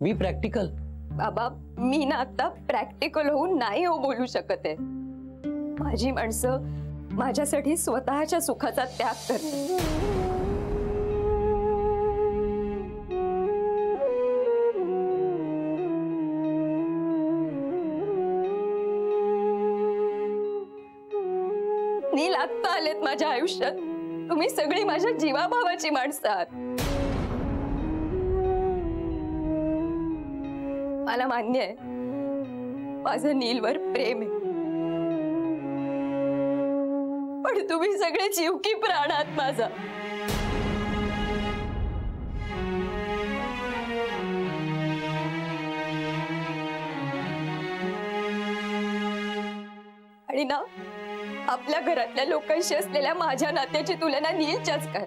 मी practical. बाबा मी ना आता प्रॅक्टिकल होऊन नाही हो बोलू शकत आहे. माझी माणसं माझ्यासाठी स्वतःच्या सुखाचा त्याग करतात. नील आत्ता आलेत माझ्या आयुष्यात. तुम्ही सगळी माझ्या जीवाभावाची माणसं आहात. मला मान्य आहे माझं नीलवर प्रेम आहे, पण तुम्ही सगळे जीव की प्राण आहात माझा. आणि ना आपल्या घरातल्या लोकांशी असलेल्या माझ्या नात्याची तुलना नीलच्याच काय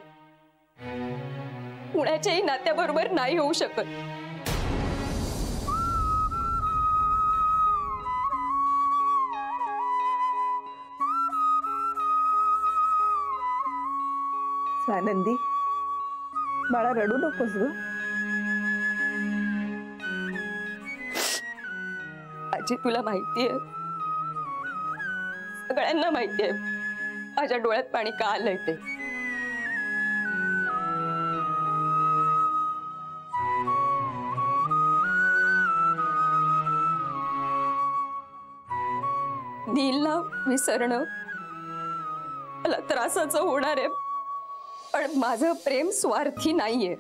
कुणाच्याही नात्याबरोबर नाही होऊ शकत. स्वानंदी, बाळा रडू नकोस ग. आजी तुला माहितीये, सगळ्यांना माहितीये माझ्या डोळ्यात पाणी का आलंय ते. नीलला विसरणं मला त्रासाचं होणार आहे, पण माझं प्रेम स्वार्थी नाहीये.